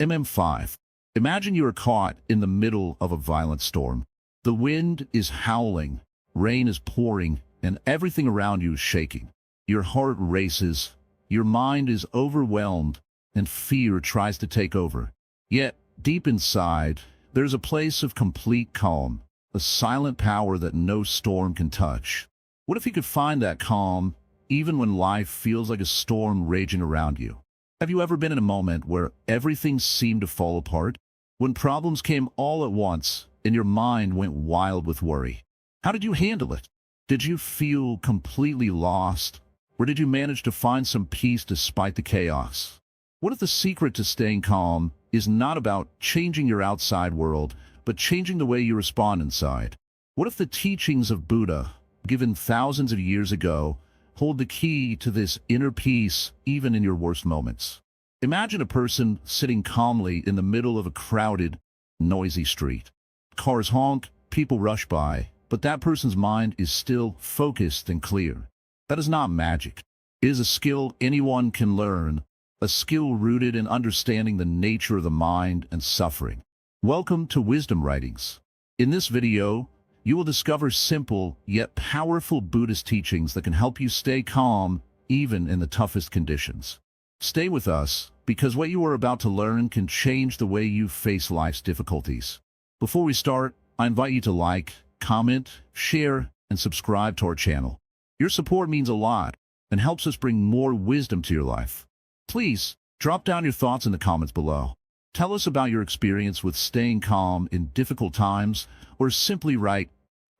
MM5. Imagine you are caught in the middle of a violent storm. The wind is howling, rain is pouring, and everything around you is shaking. Your heart races, your mind is overwhelmed, and fear tries to take over. Yet, deep inside, there's a place of complete calm, a silent power that no storm can touch. What if you could find that calm, even when life feels like a storm raging around you? Have you ever been in a moment where everything seemed to fall apart? When problems came all at once and your mind went wild with worry? How did you handle it? Did you feel completely lost? Or did you manage to find some peace despite the chaos? What if the secret to staying calm is not about changing your outside world, but changing the way you respond inside? What if the teachings of Buddha, given thousands of years ago, hold the key to this inner peace even in your worst moments? Imagine a person sitting calmly in the middle of a crowded, noisy street. Cars honk, people rush by, but that person's mind is still focused and clear. That is not magic. It is a skill anyone can learn, a skill rooted in understanding the nature of the mind and suffering. Welcome to Wisdom Writings. In this video, you will discover simple yet powerful Buddhist teachings that can help you stay calm even in the toughest conditions. Stay with us, because what you are about to learn can change the way you face life's difficulties. Before we start, I invite you to like, comment, share, and subscribe to our channel. Your support means a lot and helps us bring more wisdom to your life. Please, drop down your thoughts in the comments below. Tell us about your experience with staying calm in difficult times, or simply write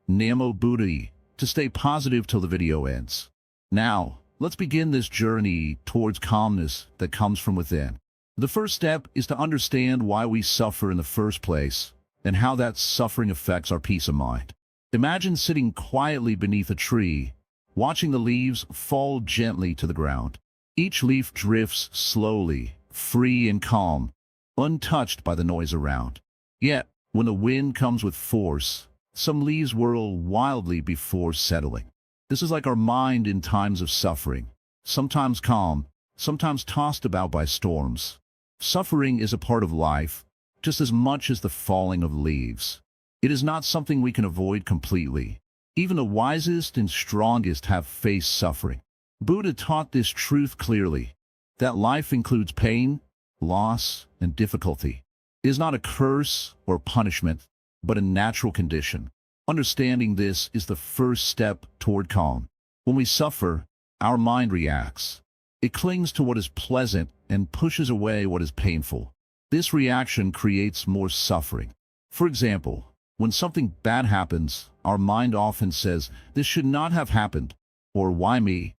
Namo Buddhayi to stay positive till the video ends. Now, let's begin this journey towards calmness that comes from within. The first step is to understand why we suffer in the first place and how that suffering affects our peace of mind. Imagine sitting quietly beneath a tree, watching the leaves fall gently to the ground. Each leaf drifts slowly, free and calm, untouched by the noise around. Yet, when the wind comes with force, some leaves whirl wildly before settling. This is like our mind in times of suffering, sometimes calm, sometimes tossed about by storms. Suffering is a part of life, just as much as the falling of leaves. It is not something we can avoid completely. Even the wisest and strongest have faced suffering. Buddha taught this truth clearly, that life includes pain, loss, and difficulty. It is not a curse or punishment, but a natural condition. Understanding this is the first step toward calm. When we suffer, our mind reacts. It clings to what is pleasant and pushes away what is painful. This reaction creates more suffering. For example, when something bad happens, our mind often says, "This should not have happened," or "Why me?"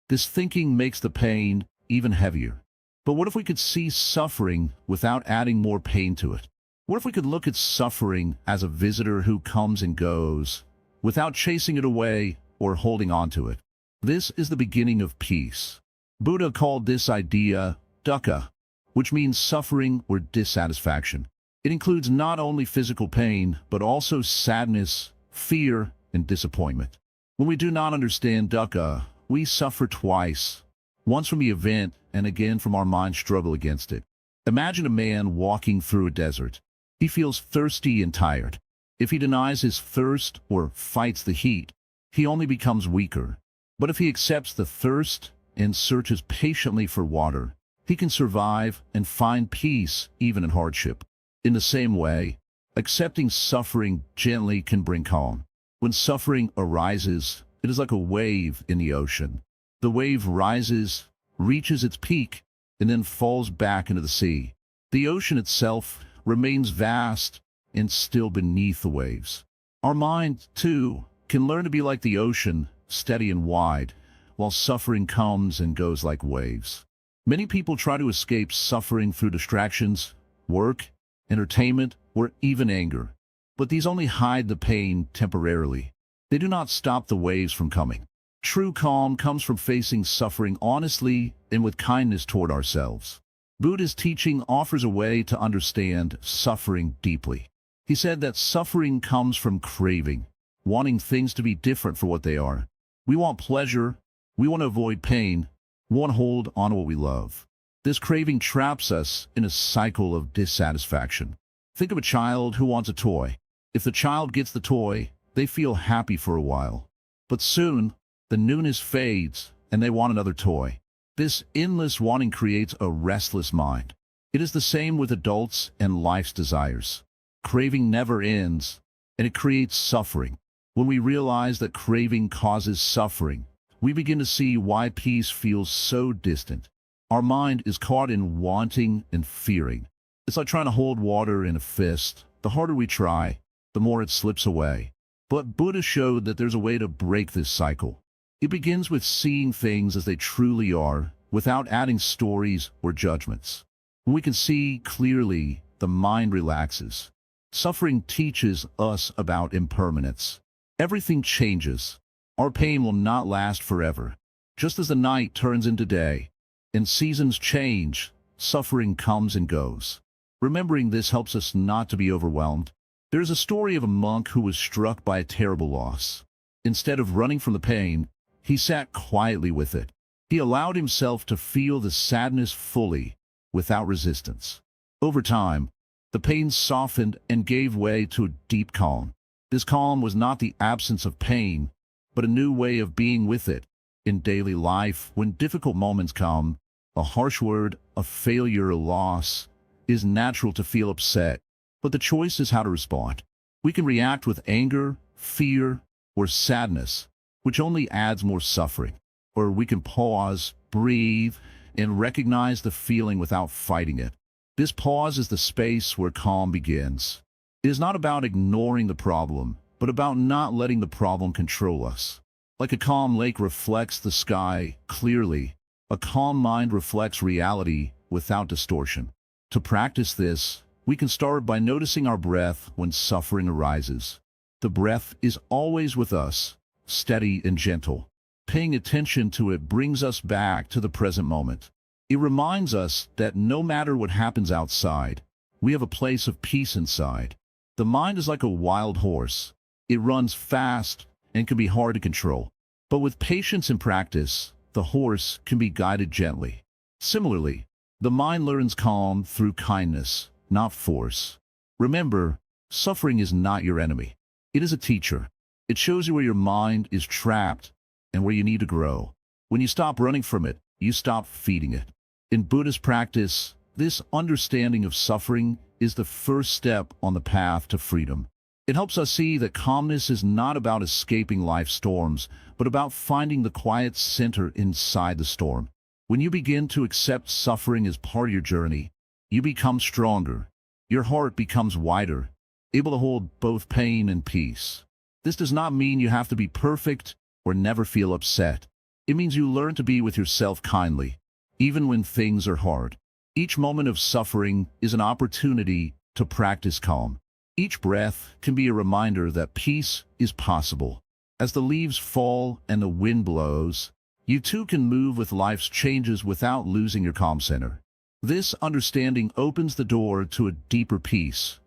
This thinking makes the pain even heavier. But what if we could see suffering without adding more pain to it? What if we could look at suffering as a visitor who comes and goes, without chasing it away or holding on to it? This is the beginning of peace. Buddha called this idea dukkha, which means suffering or dissatisfaction. It includes not only physical pain, but also sadness, fear, and disappointment. When we do not understand dukkha, we suffer twice, once from the event and again from our mind's struggle against it. Imagine a man walking through a desert. He feels thirsty and tired. If he denies his thirst or fights the heat, he only becomes weaker. But if he accepts the thirst and searches patiently for water, he can survive and find peace even in hardship. In the same way, accepting suffering gently can bring calm. When suffering arises, it is like a wave in the ocean. The wave rises, reaches its peak, and then falls back into the sea. The ocean itself remains vast and still beneath the waves. Our mind, too, can learn to be like the ocean, steady and wide, while suffering comes and goes like waves. Many people try to escape suffering through distractions, work, entertainment, or even anger. But these only hide the pain temporarily. They do not stop the waves from coming. True calm comes from facing suffering honestly and with kindness toward ourselves. Buddha's teaching offers a way to understand suffering deeply. He said that suffering comes from craving, wanting things to be different for what they are. We want pleasure, we want to avoid pain, we want to hold on to what we love. This craving traps us in a cycle of dissatisfaction. Think of a child who wants a toy. If the child gets the toy, they feel happy for a while. But soon, the newness fades and they want another toy. This endless wanting creates a restless mind. It is the same with adults and life's desires. Craving never ends, and it creates suffering. When we realize that craving causes suffering, we begin to see why peace feels so distant. Our mind is caught in wanting and fearing. It's like trying to hold water in a fist. The harder we try, the more it slips away. But Buddha showed that there's a way to break this cycle. It begins with seeing things as they truly are, without adding stories or judgments. When we can see clearly, the mind relaxes. Suffering teaches us about impermanence. Everything changes. Our pain will not last forever. Just as the night turns into day, and seasons change, suffering comes and goes. Remembering this helps us not to be overwhelmed. There is a story of a monk who was struck by a terrible loss. Instead of running from the pain, he sat quietly with it. He allowed himself to feel the sadness fully, without resistance. Over time, the pain softened and gave way to a deep calm. This calm was not the absence of pain, but a new way of being with it. In daily life, when difficult moments come, a harsh word, a failure, a loss, is natural to feel upset, but the choice is how to respond. We can react with anger, fear, or sadness, which only adds more suffering. Or we can pause, breathe, and recognize the feeling without fighting it. This pause is the space where calm begins. It is not about ignoring the problem, but about not letting the problem control us. Like a calm lake reflects the sky clearly, a calm mind reflects reality without distortion. To practice this, we can start by noticing our breath when suffering arises. The breath is always with us, steady and gentle. Paying attention to it brings us back to the present moment. It reminds us that no matter what happens outside, we have a place of peace inside. The mind is like a wild horse. It runs fast and can be hard to control. But with patience and practice, the horse can be guided gently. Similarly, the mind learns calm through kindness, not force. Remember, suffering is not your enemy. It is a teacher. It shows you where your mind is trapped and where you need to grow. When you stop running from it, you stop feeding it. In Buddhist practice, this understanding of suffering is the first step on the path to freedom. It helps us see that calmness is not about escaping life's storms, but about finding the quiet center inside the storm. When you begin to accept suffering as part of your journey, you become stronger. Your heart becomes wider, able to hold both pain and peace. This does not mean you have to be perfect or never feel upset. It means you learn to be with yourself kindly, even when things are hard. Each moment of suffering is an opportunity to practice calm. Each breath can be a reminder that peace is possible. As the leaves fall and the wind blows, you too can move with life's changes without losing your calm center. This understanding opens the door to a deeper peace,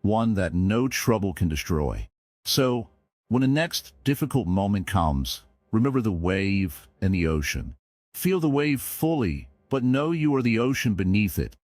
one that no trouble can destroy. So, when the next difficult moment comes, remember the wave and the ocean. Feel the wave fully, but know you are the ocean beneath it,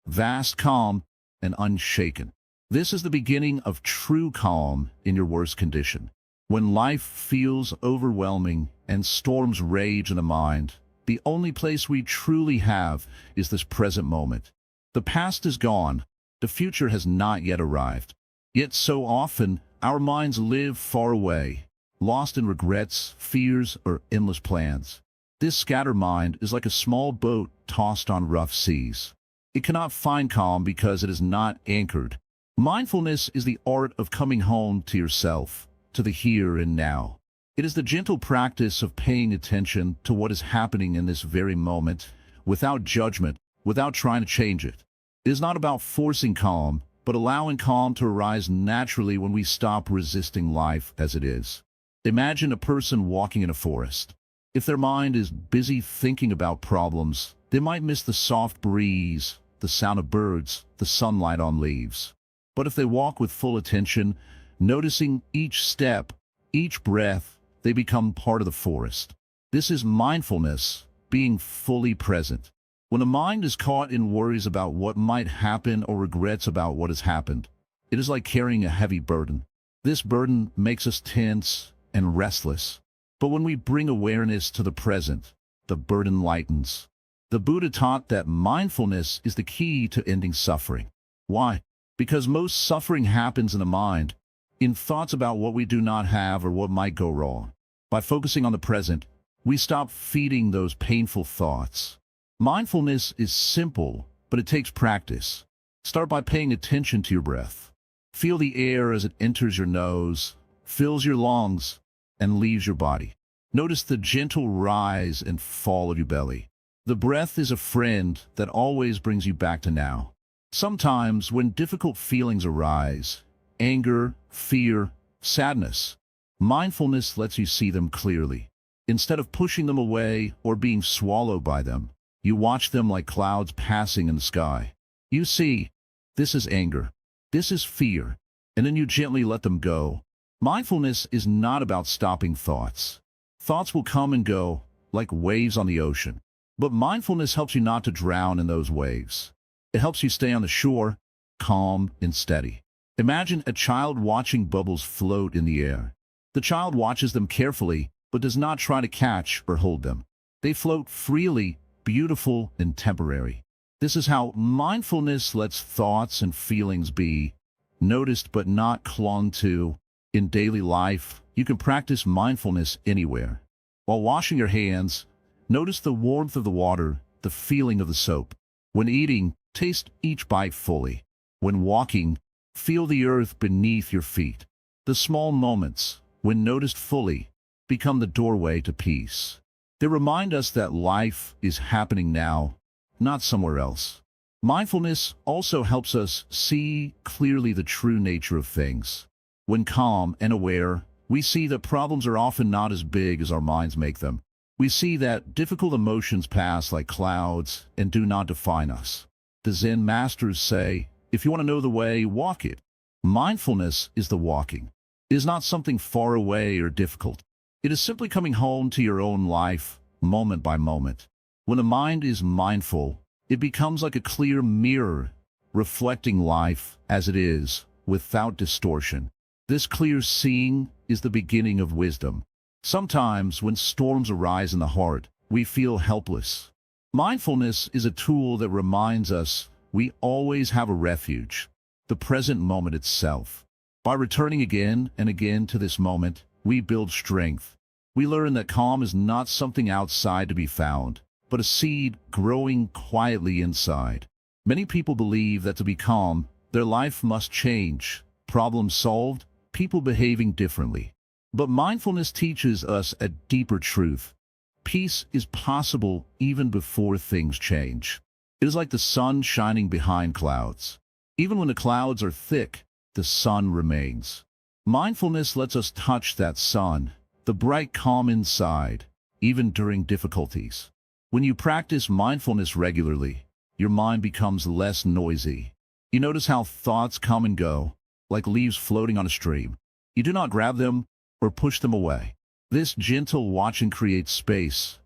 vast, calm, and unshaken. This is the beginning of true calm in your worst condition. When life feels overwhelming and storms rage in the mind, the only place we truly have is this present moment. The past is gone, the future has not yet arrived. Yet so often, our minds live far away, lost in regrets, fears, or endless plans. This scattered mind is like a small boat tossed on rough seas. It cannot find calm because it is not anchored. Mindfulness is the art of coming home to yourself, to the here and now. It is the gentle practice of paying attention to what is happening in this very moment, without judgment, without trying to change it. It is not about forcing calm, but allowing calm to arise naturally when we stop resisting life as it is. Imagine a person walking in a forest. If their mind is busy thinking about problems, they might miss the soft breeze, the sound of birds, the sunlight on leaves. But if they walk with full attention, noticing each step, each breath, they become part of the forest. This is mindfulness, being fully present. When the mind is caught in worries about what might happen or regrets about what has happened, it is like carrying a heavy burden. This burden makes us tense and restless. But when we bring awareness to the present, the burden lightens. The Buddha taught that mindfulness is the key to ending suffering. Why? Because most suffering happens in the mind, in thoughts about what we do not have or what might go wrong. By focusing on the present, we stop feeding those painful thoughts. Mindfulness is simple, but it takes practice. Start by paying attention to your breath. Feel the air as it enters your nose, fills your lungs, and leaves your body. Notice the gentle rise and fall of your belly. The breath is a friend that always brings you back to now. Sometimes, when difficult feelings arise, anger, fear, sadness, mindfulness lets you see them clearly. Instead of pushing them away or being swallowed by them, you watch them like clouds passing in the sky. You see, this is anger, this is fear, and then you gently let them go. Mindfulness is not about stopping thoughts. Thoughts will come and go, like waves on the ocean. But mindfulness helps you not to drown in those waves. It helps you stay on the shore, calm and steady. Imagine a child watching bubbles float in the air. The child watches them carefully, but does not try to catch or hold them. They float freely, beautiful and temporary. This is how mindfulness lets thoughts and feelings be, noticed but not clung to. In daily life, you can practice mindfulness anywhere. While washing your hands, notice the warmth of the water, the feeling of the soap. When eating, taste each bite fully. When walking, feel the earth beneath your feet. The small moments, when noticed fully, become the doorway to peace. They remind us that life is happening now, not somewhere else. Mindfulness also helps us see clearly the true nature of things. When calm and aware, we see that problems are often not as big as our minds make them. We see that difficult emotions pass like clouds and do not define us. The Zen masters say, if you want to know the way, walk it. Mindfulness is the walking. It is not something far away or difficult. It is simply coming home to your own life, moment by moment. When the mind is mindful, it becomes like a clear mirror, reflecting life as it is, without distortion. This clear seeing is the beginning of wisdom. Sometimes, when storms arise in the heart, we feel helpless. Mindfulness is a tool that reminds us we always have a refuge, the present moment itself. By returning again and again to this moment, we build strength. We learn that calm is not something outside to be found, but a seed growing quietly inside. Many people believe that to be calm, their life must change, problems solved, people behaving differently. But mindfulness teaches us a deeper truth. Peace is possible even before things change. It is like the sun shining behind clouds. Even when the clouds are thick, the sun remains. Mindfulness lets us touch that sun, the bright calm inside, even during difficulties. When you practice mindfulness regularly, your mind becomes less noisy. You notice how thoughts come and go, like leaves floating on a stream. You do not grab them or push them away. This gentle watching creates space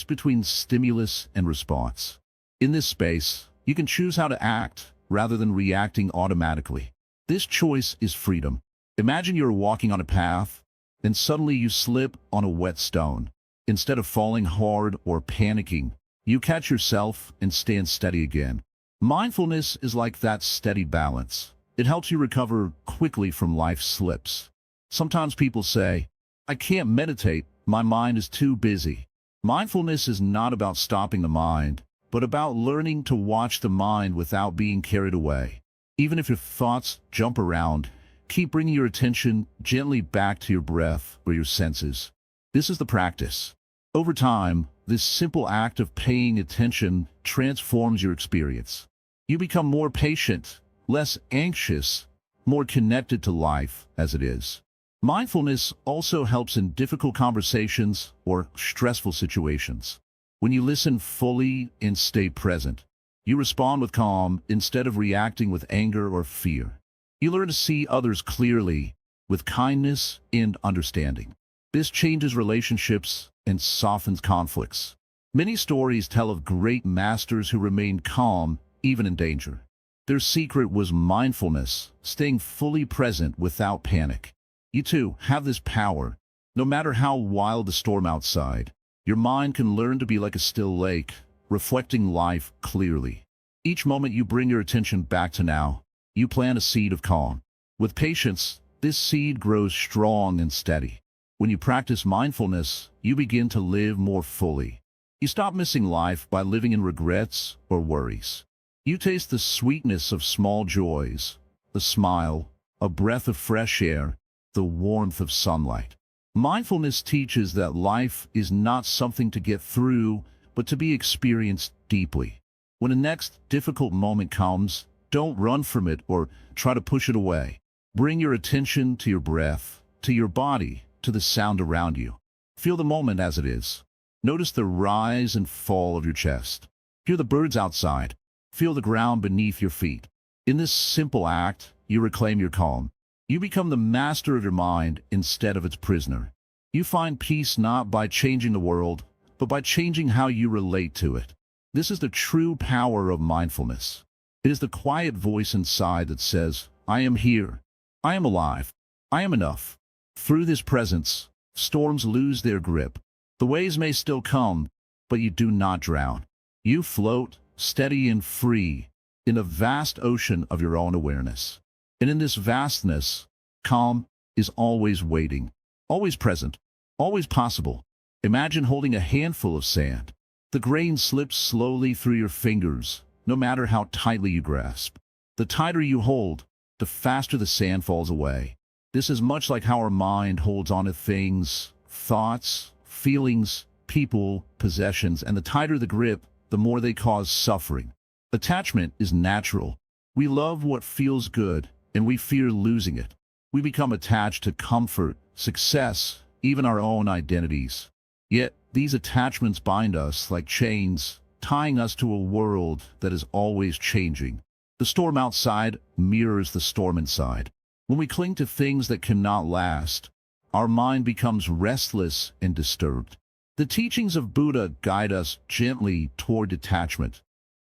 between stimulus and response. In this space, you can choose how to act rather than reacting automatically. This choice is freedom. Imagine you're walking on a path, and suddenly you slip on a wet stone. Instead of falling hard or panicking, you catch yourself and stand steady again. Mindfulness is like that steady balance. It helps you recover quickly from life's slips. Sometimes people say, I can't meditate, my mind is too busy. Mindfulness is not about stopping the mind, but about learning to watch the mind without being carried away. Even if your thoughts jump around, keep bringing your attention gently back to your breath or your senses. This is the practice. Over time, this simple act of paying attention transforms your experience. You become more patient, less anxious, more connected to life as it is. Mindfulness also helps in difficult conversations or stressful situations. When you listen fully and stay present, you respond with calm instead of reacting with anger or fear. You learn to see others clearly, with kindness and understanding. This changes relationships and softens conflicts. Many stories tell of great masters who remained calm even in danger. Their secret was mindfulness, staying fully present without panic. You too have this power. No matter how wild the storm outside, your mind can learn to be like a still lake, reflecting life clearly. Each moment you bring your attention back to now, you plant a seed of calm. With patience, this seed grows strong and steady. When you practice mindfulness, you begin to live more fully. You stop missing life by living in regrets or worries. You taste the sweetness of small joys, the smile, a breath of fresh air, the warmth of sunlight. Mindfulness teaches that life is not something to get through, but to be experienced deeply. When the next difficult moment comes, don't run from it or try to push it away. Bring your attention to your breath, to your body, to the sound around you. Feel the moment as it is. Notice the rise and fall of your chest. Hear the birds outside. Feel the ground beneath your feet. In this simple act, you reclaim your calm. You become the master of your mind instead of its prisoner. You find peace not by changing the world, but by changing how you relate to it. This is the true power of mindfulness. It is the quiet voice inside that says, I am here. I am alive. I am enough. Through this presence, storms lose their grip. The waves may still come, but you do not drown. You float, steady and free, in a vast ocean of your own awareness. And in this vastness, calm is always waiting, always present, always possible. Imagine holding a handful of sand. The grain slips slowly through your fingers, no matter how tightly you grasp. The tighter you hold, the faster the sand falls away. This is much like how our mind holds on to things, thoughts, feelings, people, possessions, and the tighter the grip, the more they cause suffering. Attachment is natural. We love what feels good, and we fear losing it. We become attached to comfort, success, even our own identities. Yet, these attachments bind us like chains, tying us to a world that is always changing. The storm outside mirrors the storm inside. When we cling to things that cannot last, our mind becomes restless and disturbed. The teachings of Buddha guide us gently toward detachment,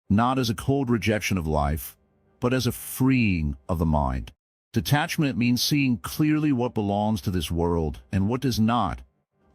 not as a cold rejection of life, but as a freeing of the mind. Detachment means seeing clearly what belongs to this world and what does not,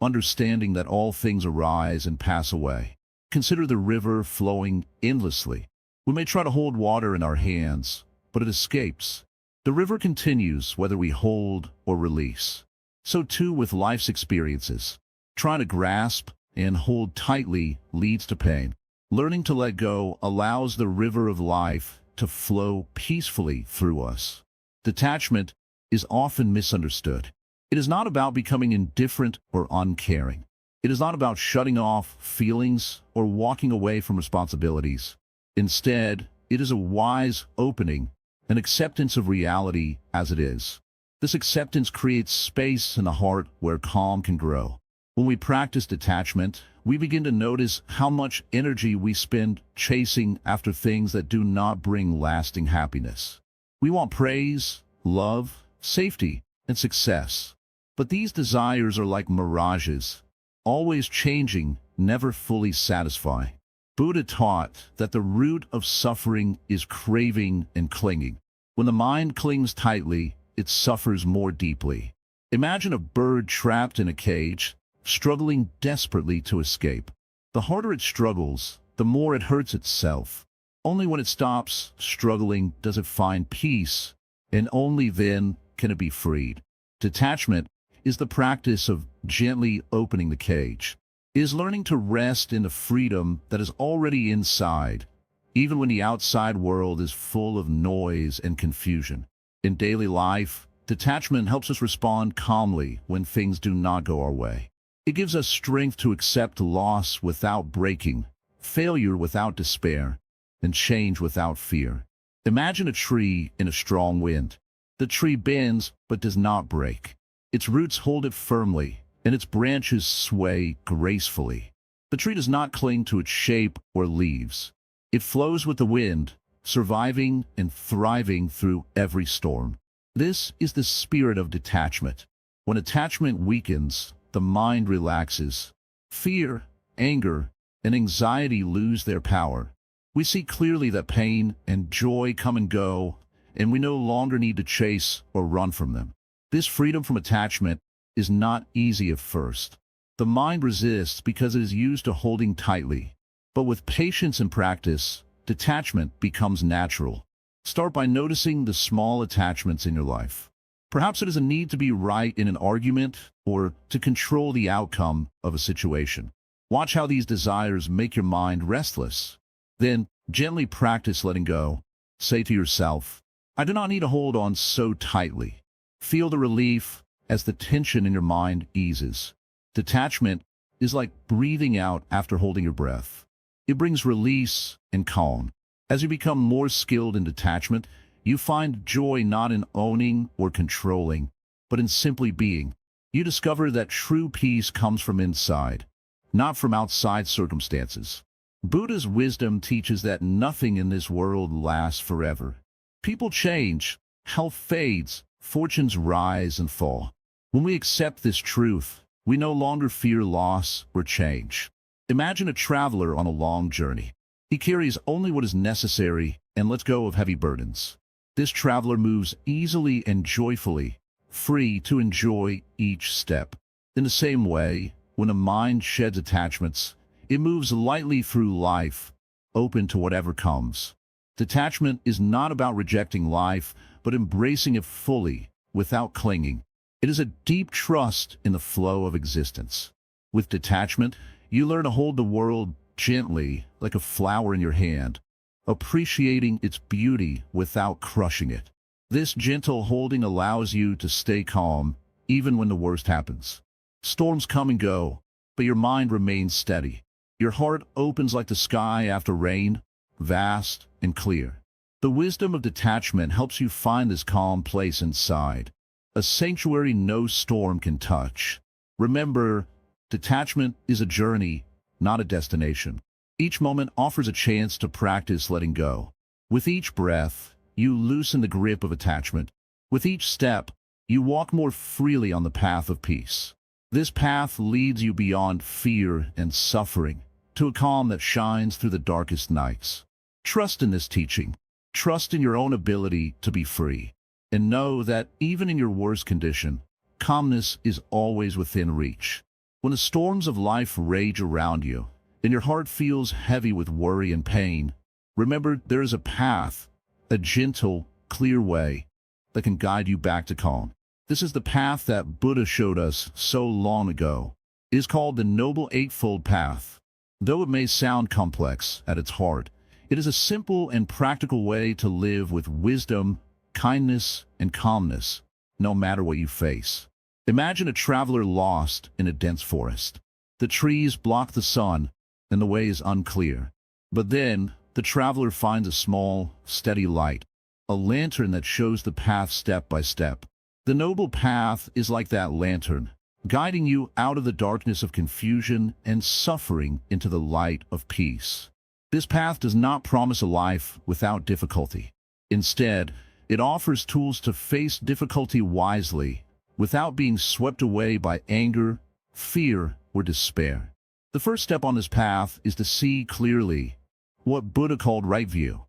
understanding that all things arise and pass away. Consider the river flowing endlessly. We may try to hold water in our hands, but it escapes. The river continues whether we hold or release. So too with life's experiences. Trying to grasp and hold tightly leads to pain. Learning to let go allows the river of life to flow peacefully through us. Detachment is often misunderstood. It is not about becoming indifferent or uncaring. It is not about shutting off feelings or walking away from responsibilities. Instead, it is a wise opening, an acceptance of reality as it is. This acceptance creates space in the heart where calm can grow. When we practice detachment, we begin to notice how much energy we spend chasing after things that do not bring lasting happiness. We want praise, love, safety, and success. But these desires are like mirages, always changing, never fully satisfying. Buddha taught that the root of suffering is craving and clinging. When the mind clings tightly, it suffers more deeply. Imagine a bird trapped in a cage, struggling desperately to escape. The harder it struggles, the more it hurts itself. Only when it stops struggling does it find peace, and only then can it be freed. Detachment is the practice of gently opening the cage. It is learning to rest in the freedom that is already inside, even when the outside world is full of noise and confusion. In daily life, detachment helps us respond calmly when things do not go our way. It gives us strength to accept loss without breaking, failure without despair, and change without fear. Imagine a tree in a strong wind. The tree bends but does not break. Its roots hold it firmly, and its branches sway gracefully. The tree does not cling to its shape or leaves. It flows with the wind, surviving and thriving through every storm. This is the spirit of detachment. When attachment weakens, the mind relaxes. Fear, anger, and anxiety lose their power. We see clearly that pain and joy come and go, and we no longer need to chase or run from them. This freedom from attachment is not easy at first. The mind resists because it is used to holding tightly. But with patience and practice, detachment becomes natural. Start by noticing the small attachments in your life. Perhaps it is a need to be right in an argument or to control the outcome of a situation. Watch how these desires make your mind restless. Then, gently practice letting go. Say to yourself, I do not need to hold on so tightly. Feel the relief as the tension in your mind eases. Detachment is like breathing out after holding your breath. It brings release and calm. As you become more skilled in detachment, you find joy not in owning or controlling, but in simply being. You discover that true peace comes from inside, not from outside circumstances. Buddha's wisdom teaches that nothing in this world lasts forever. People change, health fades, fortunes rise and fall. When we accept this truth, we no longer fear loss or change. Imagine a traveler on a long journey. He carries only what is necessary and lets go of heavy burdens. This traveler moves easily and joyfully, free to enjoy each step. In the same way, when a mind sheds attachments, it moves lightly through life, open to whatever comes. Detachment is not about rejecting life, but embracing it fully, without clinging. It is a deep trust in the flow of existence. With detachment, you learn to hold the world gently, like a flower in your hand, appreciating its beauty without crushing it. This gentle holding allows you to stay calm, even when the worst happens. Storms come and go, but your mind remains steady. Your heart opens like the sky after rain, vast and clear. The wisdom of detachment helps you find this calm place inside, a sanctuary no storm can touch. Remember, detachment is a journey, not a destination. Each moment offers a chance to practice letting go. With each breath, you loosen the grip of attachment. With each step, you walk more freely on the path of peace. This path leads you beyond fear and suffering, to a calm that shines through the darkest nights. Trust in this teaching. Trust in your own ability to be free. And know that even in your worst condition, calmness is always within reach. When the storms of life rage around you, and your heart feels heavy with worry and pain, remember there is a path, a gentle, clear way that can guide you back to calm. This is the path that Buddha showed us so long ago. It is called the Noble Eightfold Path. Though it may sound complex at its heart, it is a simple and practical way to live with wisdom, kindness, and calmness, no matter what you face. Imagine a traveler lost in a dense forest. The trees block the sun, and the way is unclear. But then, the traveler finds a small, steady light, a lantern that shows the path step by step. The noble path is like that lantern, guiding you out of the darkness of confusion and suffering into the light of peace. This path does not promise a life without difficulty. Instead, it offers tools to face difficulty wisely, without being swept away by anger, fear, or despair. The first step on this path is to see clearly, what Buddha called right view.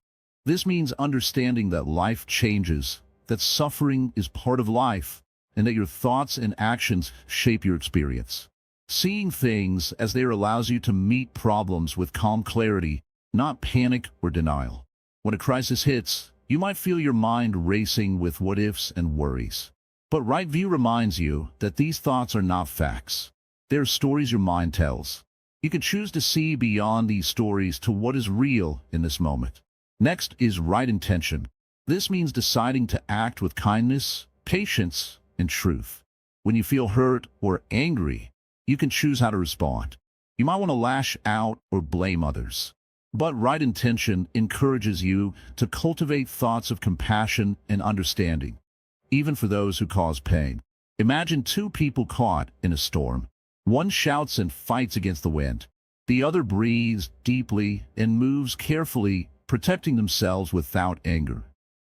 This means understanding that life changes, that suffering is part of life, and that your thoughts and actions shape your experience. Seeing things as they are allows you to meet problems with calm clarity, not panic or denial. When a crisis hits, you might feel your mind racing with what-ifs and worries. But right view reminds you that these thoughts are not facts. They are stories your mind tells. You can choose to see beyond these stories to what is real in this moment. Next is right intention. This means deciding to act with kindness, patience, and truth. When you feel hurt or angry, you can choose how to respond. You might want to lash out or blame others. But right intention encourages you to cultivate thoughts of compassion and understanding, even for those who cause pain. Imagine two people caught in a storm. One shouts and fights against the wind. The other breathes deeply and moves carefully, protecting themselves without anger.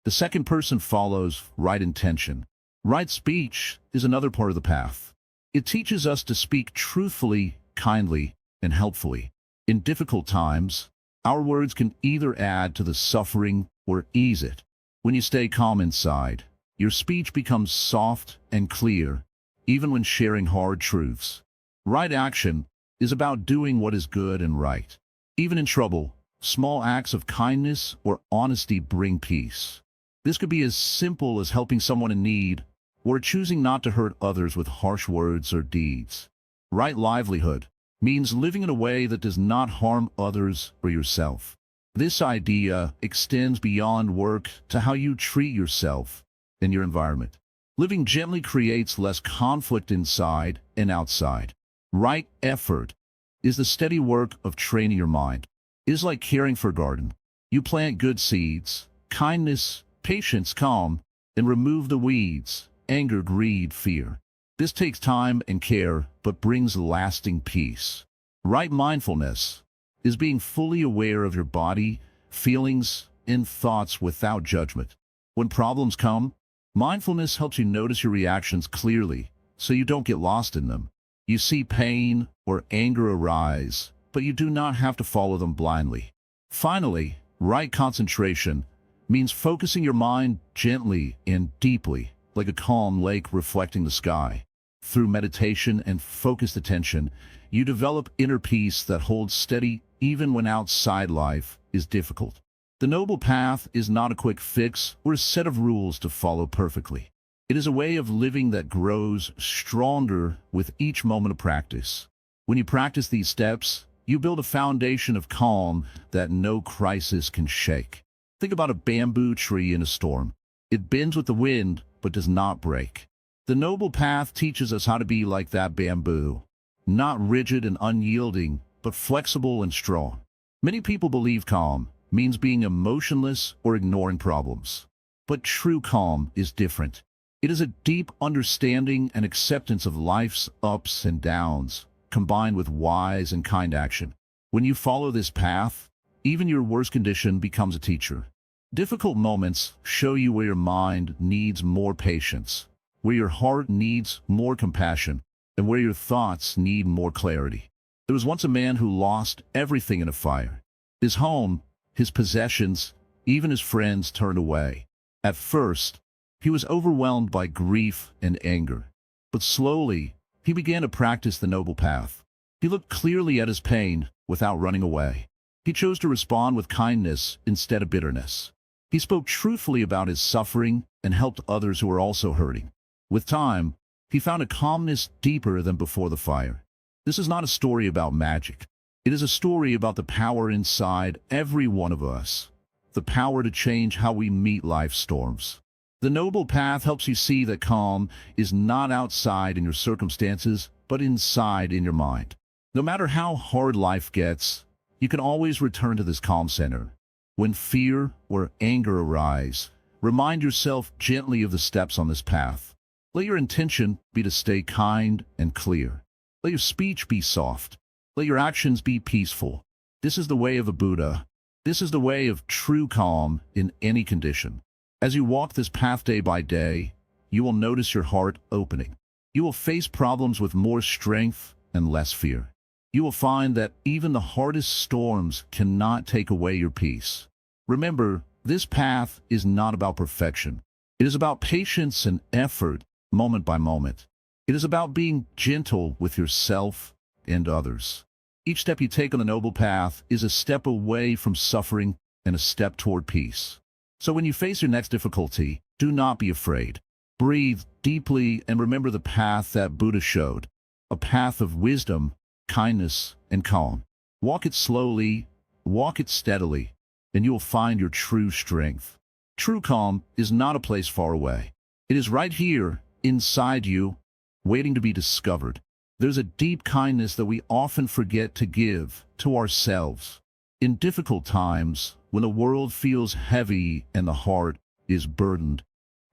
The second person follows right intention. Right speech is another part of the path. It teaches us to speak truthfully, kindly, and helpfully. In difficult times, our words can either add to the suffering or ease it. When you stay calm inside, your speech becomes soft and clear, even when sharing hard truths. Right action is about doing what is good and right. Even in trouble, small acts of kindness or honesty bring peace. This could be as simple as helping someone in need or choosing not to hurt others with harsh words or deeds. Right livelihood means living in a way that does not harm others or yourself. This idea extends beyond work to how you treat yourself and your environment. Living gently creates less conflict inside and outside. Right effort is the steady work of training your mind. It is like caring for a garden. You plant good seeds, kindness, patience, calm, and remove the weeds, anger, greed, fear. This takes time and care, but brings lasting peace. Right mindfulness is being fully aware of your body, feelings, and thoughts without judgment. When problems come, mindfulness helps you notice your reactions clearly, so you don't get lost in them. You see pain or anger arise, but you do not have to follow them blindly. Finally, right concentration means focusing your mind gently and deeply, like a calm lake reflecting the sky. Through meditation and focused attention, you develop inner peace that holds steady even when outside life is difficult. The noble path is not a quick fix or a set of rules to follow perfectly. It is a way of living that grows stronger with each moment of practice. When you practice these steps, you build a foundation of calm that no crisis can shake. Think about a bamboo tree in a storm. It bends with the wind, but does not break. The noble path teaches us how to be like that bamboo, not rigid and unyielding, but flexible and strong. Many people believe calm means being emotionless or ignoring problems. But true calm is different. It is a deep understanding and acceptance of life's ups and downs, combined with wise and kind action. When you follow this path, even your worst condition becomes a teacher. Difficult moments show you where your mind needs more patience, where your heart needs more compassion, and where your thoughts need more clarity. There was once a man who lost everything in a fire. His home, his possessions, even his friends turned away. At first, he was overwhelmed by grief and anger. But slowly, he began to practice the noble path. He looked clearly at his pain without running away. He chose to respond with kindness instead of bitterness. He spoke truthfully about his suffering and helped others who were also hurting. With time, he found a calmness deeper than before the fire. This is not a story about magic. It is a story about the power inside every one of us, the power to change how we meet life's storms. The noble path helps you see that calm is not outside in your circumstances, but inside in your mind. No matter how hard life gets, you can always return to this calm center. When fear or anger arise, remind yourself gently of the steps on this path. Let your intention be to stay kind and clear. Let your speech be soft. Let your actions be peaceful. This is the way of a Buddha. This is the way of true calm in any condition. As you walk this path day by day, you will notice your heart opening. You will face problems with more strength and less fear. You will find that even the hardest storms cannot take away your peace. Remember, this path is not about perfection. It is about patience and effort, moment by moment. It is about being gentle with yourself and others. Each step you take on the noble path is a step away from suffering and a step toward peace. So when you face your next difficulty, do not be afraid. Breathe deeply and remember the path that Buddha showed, a path of wisdom, kindness, and calm. Walk it slowly, walk it steadily, and you will find your true strength. True calm is not a place far away. It is right here, inside you, waiting to be discovered. There's a deep kindness that we often forget to give to ourselves. In difficult times, when the world feels heavy and the heart is burdened,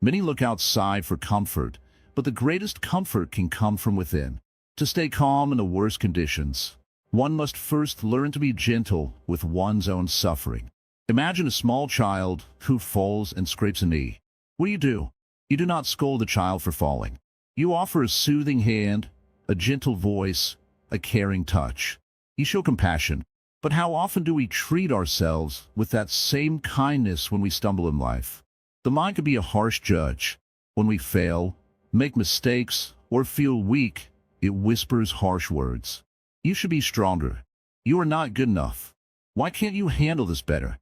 many look outside for comfort, but the greatest comfort can come from within. To stay calm in the worst conditions, one must first learn to be gentle with one's own suffering. Imagine a small child who falls and scrapes a knee. What do? You do not scold the child for falling. You offer a soothing hand, a gentle voice, a caring touch. You show compassion. But how often do we treat ourselves with that same kindness when we stumble in life? The mind can be a harsh judge. When we fail, make mistakes, or feel weak, it whispers harsh words. You should be stronger. You are not good enough. Why can't you handle this better?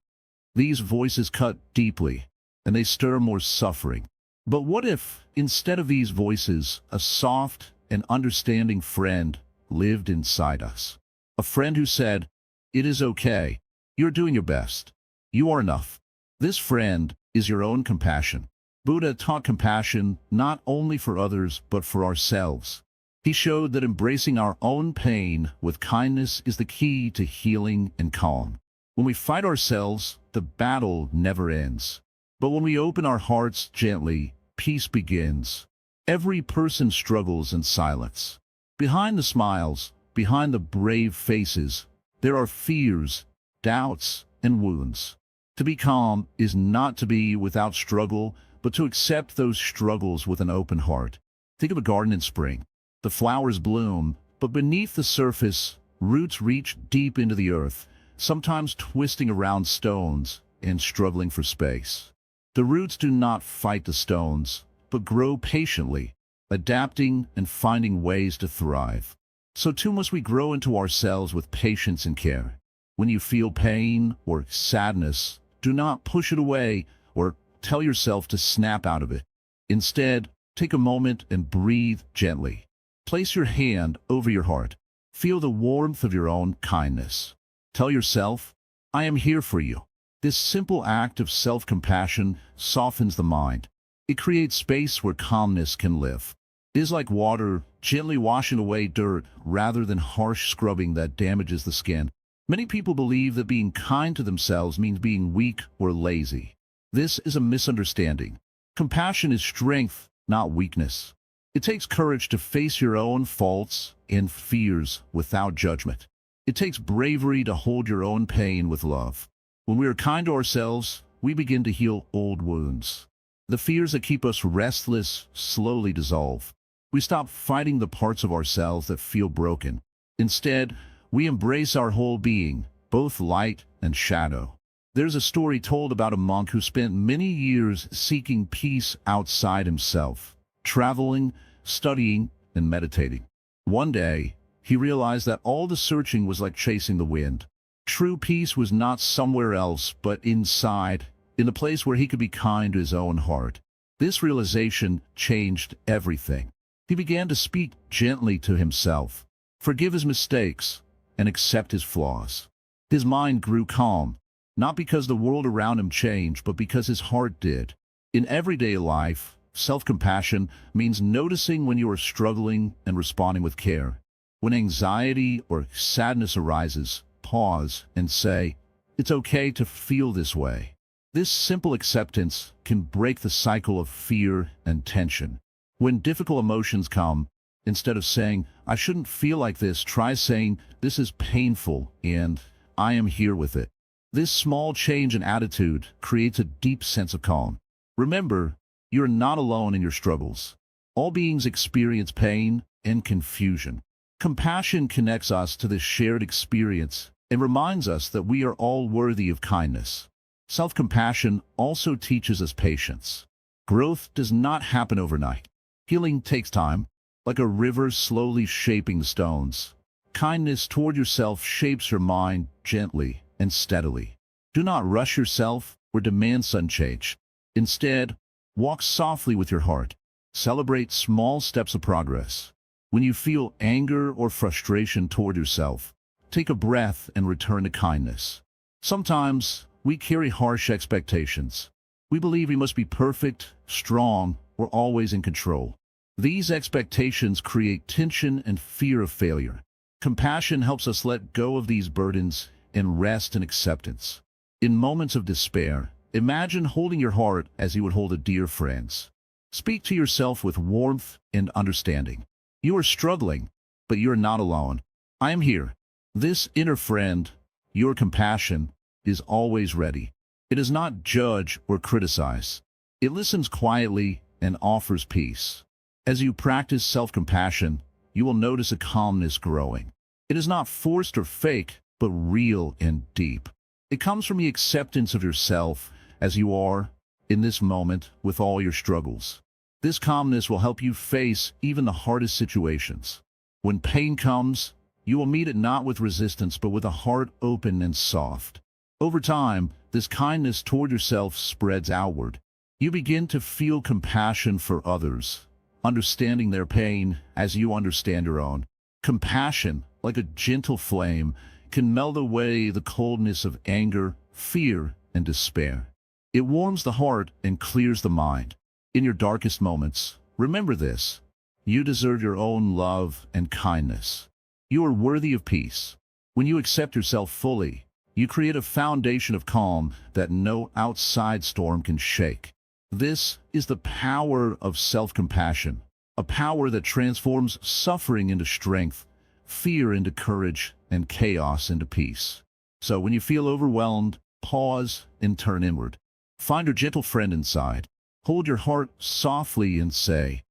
These voices cut deeply, and they stir more suffering. But what if, instead of these voices, a soft and understanding friend lived inside us? A friend who said, "It is okay. You're doing your best. You are enough." This friend is your own compassion. Buddha taught compassion not only for others, but for ourselves. He showed that embracing our own pain with kindness is the key to healing and calm. When we fight ourselves, the battle never ends. But when we open our hearts gently, peace begins. Every person struggles in silence. Behind the smiles, behind the brave faces, there are fears, doubts, and wounds. To be calm is not to be without struggle, but to accept those struggles with an open heart. Think of a garden in spring. The flowers bloom, but beneath the surface, roots reach deep into the earth, sometimes twisting around stones and struggling for space. The roots do not fight the stones, but grow patiently, adapting and finding ways to thrive. So too must we grow into ourselves with patience and care. When you feel pain or sadness, do not push it away or tell yourself to snap out of it. Instead, take a moment and breathe gently. Place your hand over your heart. Feel the warmth of your own kindness. Tell yourself, "I am here for you." This simple act of self-compassion softens the mind. It creates space where calmness can live. It is like water, gently washing away dirt rather than harsh scrubbing that damages the skin. Many people believe that being kind to themselves means being weak or lazy. This is a misunderstanding. Compassion is strength, not weakness. It takes courage to face your own faults and fears without judgment. It takes bravery to hold your own pain with love. When we are kind to ourselves, we begin to heal old wounds. The fears that keep us restless slowly dissolve. We stop fighting the parts of ourselves that feel broken. Instead, we embrace our whole being, both light and shadow. There's a story told about a monk who spent many years seeking peace outside himself, traveling, studying, and meditating. One day, he realized that all the searching was like chasing the wind. True peace was not somewhere else, but inside, in the place where he could be kind to his own heart. This realization changed everything. He began to speak gently to himself, forgive his mistakes, and accept his flaws. His mind grew calm, not because the world around him changed, but because his heart did. In everyday life, self-compassion means noticing when you are struggling and responding with care. When anxiety or sadness arises, pause and say, "It's okay to feel this way." This simple acceptance can break the cycle of fear and tension. When difficult emotions come, instead of saying, "I shouldn't feel like this," try saying, "This is painful and I am here with it." This small change in attitude creates a deep sense of calm. Remember, you're not alone in your struggles. All beings experience pain and confusion. Compassion connects us to this shared experience and reminds us that we are all worthy of kindness. Self-compassion also teaches us patience. Growth does not happen overnight. Healing takes time, like a river slowly shaping the stones. Kindness toward yourself shapes your mind gently and steadily. Do not rush yourself or demand sudden change. Instead, walk softly with your heart. Celebrate small steps of progress. When you feel anger or frustration toward yourself, take a breath and return to kindness. Sometimes we carry harsh expectations. We believe we must be perfect, strong, or always in control. These expectations create tension and fear of failure. Compassion helps us let go of these burdens and rest in acceptance. In moments of despair, imagine holding your heart as you would hold a dear friend's. Speak to yourself with warmth and understanding. You are struggling, but you are not alone. I am here. This inner friend, your compassion, is always ready. It does not judge or criticize. It listens quietly and offers peace. As you practice self-compassion, you will notice a calmness growing. It is not forced or fake, but real and deep. It comes from the acceptance of yourself as you are in this moment with all your struggles. This calmness will help you face even the hardest situations. When pain comes, you will meet it not with resistance but with a heart open and soft. Over time, this kindness toward yourself spreads outward. You begin to feel compassion for others, understanding their pain as you understand your own. Compassion, like a gentle flame, can melt away the coldness of anger, fear, and despair. It warms the heart and clears the mind. In your darkest moments, remember this: you deserve your own love and kindness. You are worthy of peace. When you accept yourself fully, you create a foundation of calm that no outside storm can shake. This is the power of self-compassion, a power that transforms suffering into strength, fear into courage, and chaos into peace. So when you feel overwhelmed, pause and turn inward. Find your gentle friend inside. Hold your heart softly and say,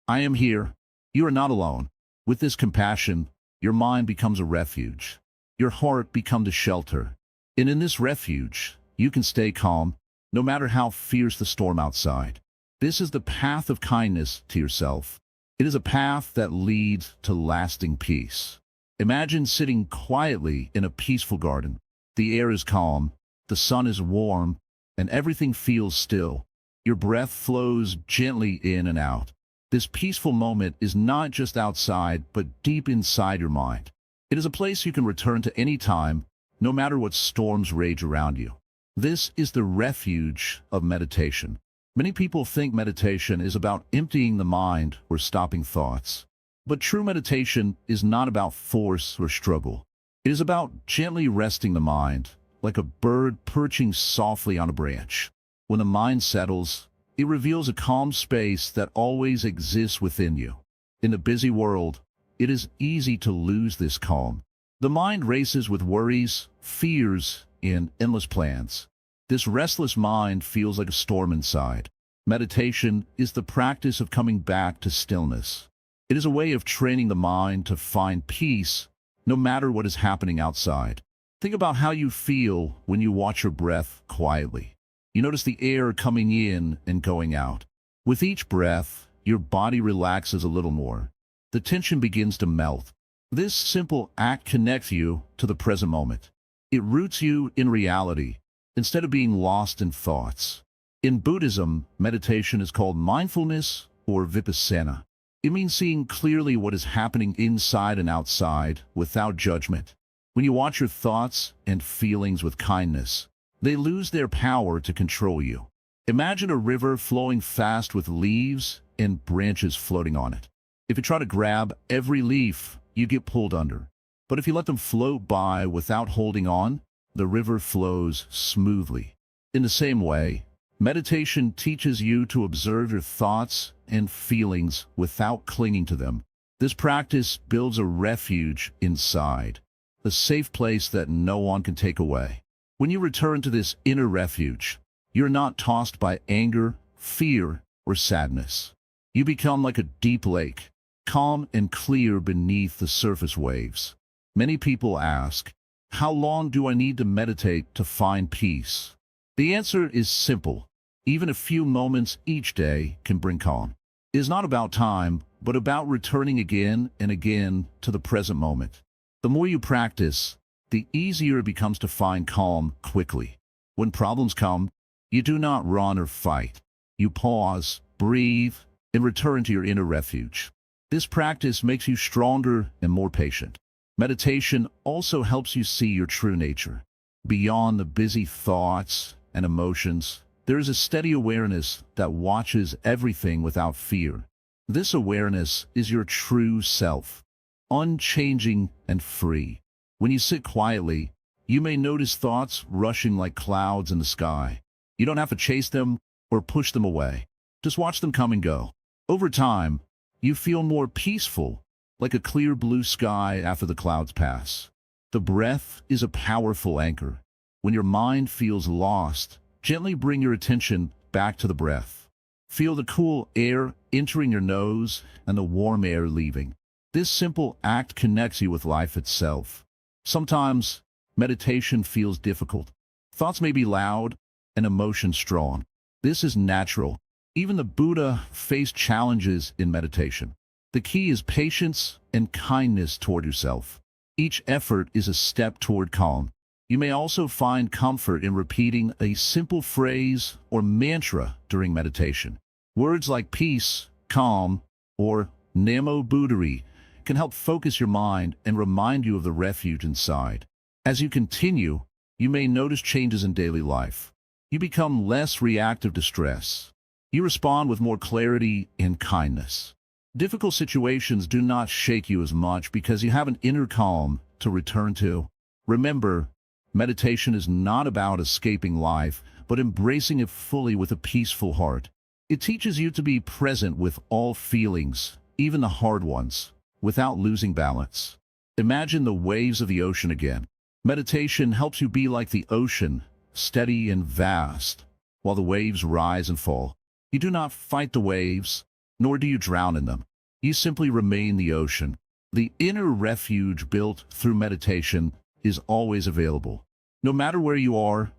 "I am here. You are not alone." With this compassion, your mind becomes a refuge. Your heart becomes a shelter. And in this refuge, you can stay calm, no matter how fierce the storm outside. This is the path of kindness to yourself. It is a path that leads to lasting peace. Imagine sitting quietly in a peaceful garden. The air is calm, the sun is warm, and everything feels still. Your breath flows gently in and out. This peaceful moment is not just outside, but deep inside your mind. It is a place you can return to any time, no matter what storms rage around you. This is the refuge of meditation. Many people think meditation is about emptying the mind or stopping thoughts. But true meditation is not about force or struggle. It is about gently resting the mind, like a bird perching softly on a branch. When the mind settles, it reveals a calm space that always exists within you. In the busy world, it is easy to lose this calm. The mind races with worries, fears, and endless plans. This restless mind feels like a storm inside. Meditation is the practice of coming back to stillness. It is a way of training the mind to find peace, no matter what is happening outside. Think about how you feel when you watch your breath quietly. You notice the air coming in and going out. With each breath, your body relaxes a little more. The tension begins to melt. This simple act connects you to the present moment. It roots you in reality, instead of being lost in thoughts. In Buddhism, meditation is called mindfulness or vipassana. It means seeing clearly what is happening inside and outside without judgment. When you watch your thoughts and feelings with kindness, they lose their power to control you. Imagine a river flowing fast with leaves and branches floating on it. If you try to grab every leaf, you get pulled under. But if you let them float by without holding on, the river flows smoothly. In the same way, meditation teaches you to observe your thoughts and feelings without clinging to them. This practice builds a refuge inside, a safe place that no one can take away. When you return to this inner refuge, you're not tossed by anger, fear, or sadness. You become like a deep lake, calm and clear beneath the surface waves. Many people ask, how long do I need to meditate to find peace? The answer is simple. Even a few moments each day can bring calm. It is not about time, but about returning again and again to the present moment. The more you practice, the easier it becomes to find calm quickly. When problems come, you do not run or fight. You pause, breathe, and return to your inner refuge. This practice makes you stronger and more patient. Meditation also helps you see your true nature. Beyond the busy thoughts and emotions, there is a steady awareness that watches everything without fear. This awareness is your true self, unchanging and free. When you sit quietly, you may notice thoughts rushing like clouds in the sky. You don't have to chase them or push them away. Just watch them come and go. Over time, you feel more peaceful, like a clear blue sky after the clouds pass. The breath is a powerful anchor. When your mind feels lost, gently bring your attention back to the breath. Feel the cool air entering your nose and the warm air leaving. This simple act connects you with life itself. Sometimes, meditation feels difficult. Thoughts may be loud and emotions strong. This is natural. Even the Buddha faced challenges in meditation. The key is patience and kindness toward yourself. Each effort is a step toward calm. You may also find comfort in repeating a simple phrase or mantra during meditation. Words like peace, calm, or Namo Buddhari can help focus your mind and remind you of the refuge inside. As you continue, you may notice changes in daily life. You become less reactive to stress. You respond with more clarity and kindness. Difficult situations do not shake you as much because you have an inner calm to return to. Remember, meditation is not about escaping life, but embracing it fully with a peaceful heart. It teaches you to be present with all feelings, even the hard ones, without losing balance. Imagine the waves of the ocean again. Meditation helps you be like the ocean, steady and vast, while the waves rise and fall. You do not fight the waves, nor do you drown in them. You simply remain the ocean. The inner refuge built through meditation is always available. No matter where you are,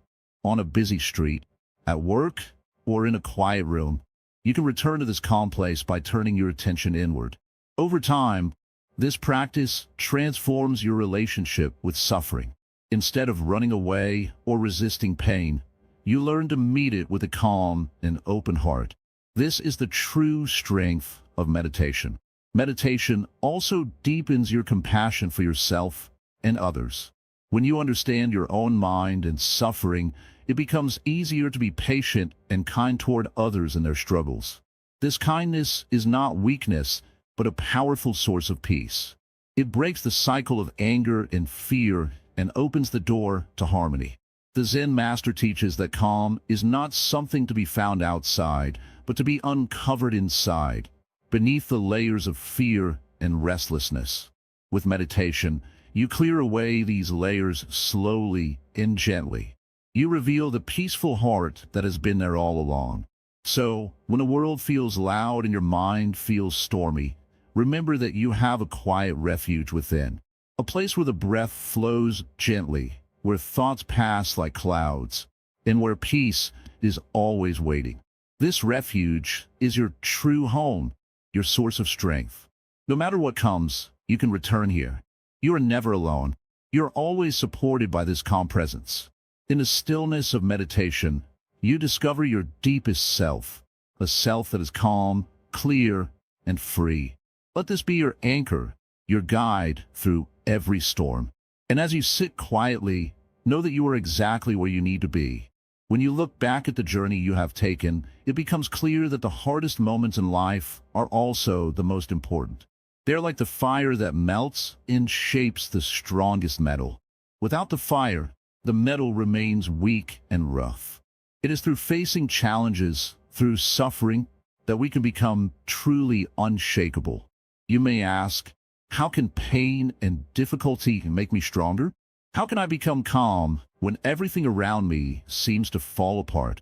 on a busy street, at work, or in a quiet room, you can return to this calm place by turning your attention inward. Over time, this practice transforms your relationship with suffering. Instead of running away or resisting pain, you learn to meet it with a calm and open heart. This is the true strength of meditation. Meditation also deepens your compassion for yourself and others. When you understand your own mind and suffering, it becomes easier to be patient and kind toward others in their struggles. This kindness is not weakness, but a powerful source of peace. It breaks the cycle of anger and fear and opens the door to harmony. The Zen master teaches that calm is not something to be found outside, but to be uncovered inside, beneath the layers of fear and restlessness. With meditation, you clear away these layers slowly and gently. You reveal the peaceful heart that has been there all along. So, when the world feels loud and your mind feels stormy, remember that you have a quiet refuge within, a place where the breath flows gently, where thoughts pass like clouds, and where peace is always waiting. This refuge is your true home, your source of strength. No matter what comes, you can return here. You are never alone. You are always supported by this calm presence. In the stillness of meditation, you discover your deepest self, a self that is calm, clear, and free. Let this be your anchor, your guide through every storm. And as you sit quietly, know that you are exactly where you need to be. When you look back at the journey you have taken, it becomes clear that the hardest moments in life are also the most important. They're like the fire that melts and shapes the strongest metal. Without the fire, the metal remains weak and rough. It is through facing challenges, through suffering, that we can become truly unshakable. You may ask, how can pain and difficulty make me stronger? How can I become calm when everything around me seems to fall apart?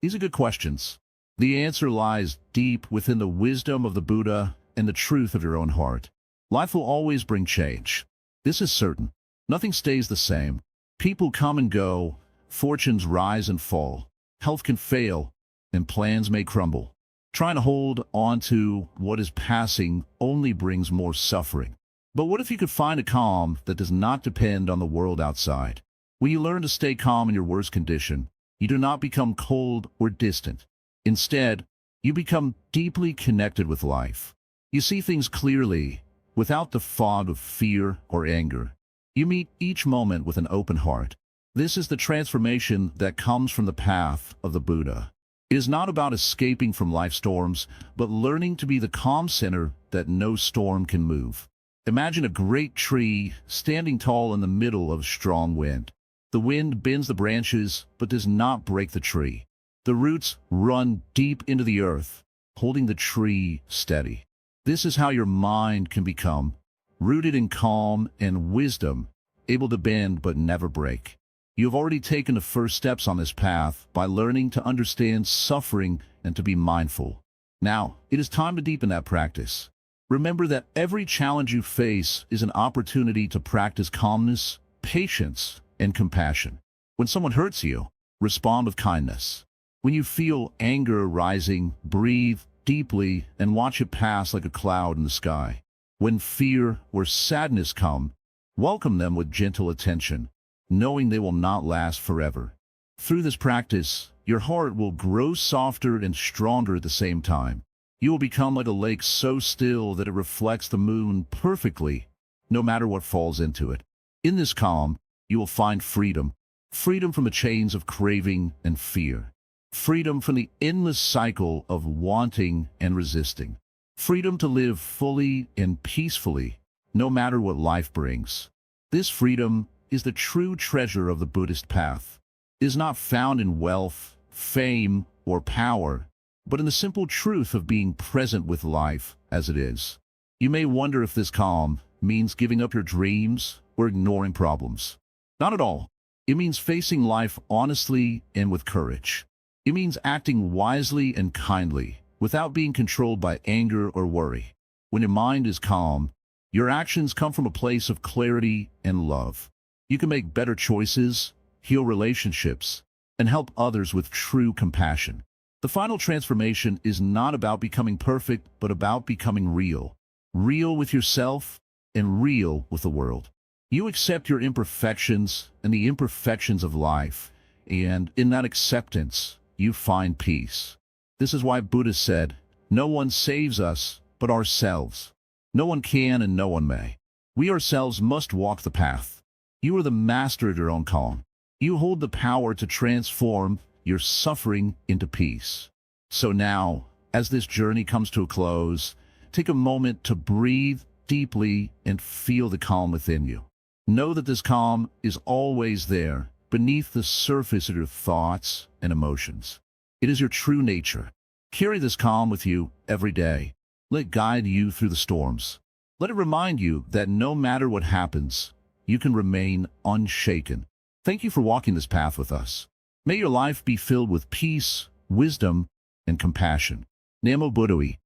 These are good questions. The answer lies deep within the wisdom of the Buddha and the truth of your own heart. Life will always bring change. This is certain. Nothing stays the same. People come and go, fortunes rise and fall, health can fail, and plans may crumble. Trying to hold on to what is passing only brings more suffering. But what if you could find a calm that does not depend on the world outside? When you learn to stay calm in your worst condition, you do not become cold or distant. Instead, you become deeply connected with life. You see things clearly, without the fog of fear or anger. You meet each moment with an open heart. This is the transformation that comes from the path of the Buddha. It is not about escaping from life's storms, but learning to be the calm center that no storm can move. Imagine a great tree standing tall in the middle of a strong wind. The wind bends the branches, but does not break the tree. The roots run deep into the earth, holding the tree steady. This is how your mind can become, rooted in calm and wisdom, able to bend but never break. You have already taken the first steps on this path by learning to understand suffering and to be mindful. Now, it is time to deepen that practice. Remember that every challenge you face is an opportunity to practice calmness, patience, and compassion. When someone hurts you, respond with kindness. When you feel anger rising, breathe deeply and watch it pass like a cloud in the sky. When fear or sadness come, welcome them with gentle attention, knowing they will not last forever. Through this practice, your heart will grow softer and stronger at the same time. You will become like a lake so still that it reflects the moon perfectly, no matter what falls into it. In this calm, you will find freedom. Freedom from the chains of craving and fear. Freedom from the endless cycle of wanting and resisting. Freedom to live fully and peacefully, no matter what life brings. This freedom is the true treasure of the Buddhist path. It is not found in wealth, fame, or power, but in the simple truth of being present with life as it is. You may wonder if this calm means giving up your dreams or ignoring problems. Not at all. It means facing life honestly and with courage. It means acting wisely and kindly, without being controlled by anger or worry. When your mind is calm, your actions come from a place of clarity and love. You can make better choices, heal relationships, and help others with true compassion. The final transformation is not about becoming perfect, but about becoming real. Real with yourself and real with the world. You accept your imperfections and the imperfections of life, and in that acceptance, you find peace. This is why Buddha said, "No one saves us but ourselves. No one can and no one may. We ourselves must walk the path." You are the master of your own calm. You hold the power to transform your suffering into peace. So now, as this journey comes to a close, take a moment to breathe deeply and feel the calm within you. Know that this calm is always there, beneath the surface of your thoughts and emotions. It is your true nature. Carry this calm with you every day. Let it guide you through the storms. Let it remind you that no matter what happens, you can remain unshaken. Thank you for walking this path with us. May your life be filled with peace, wisdom, and compassion. Namo Buddhai.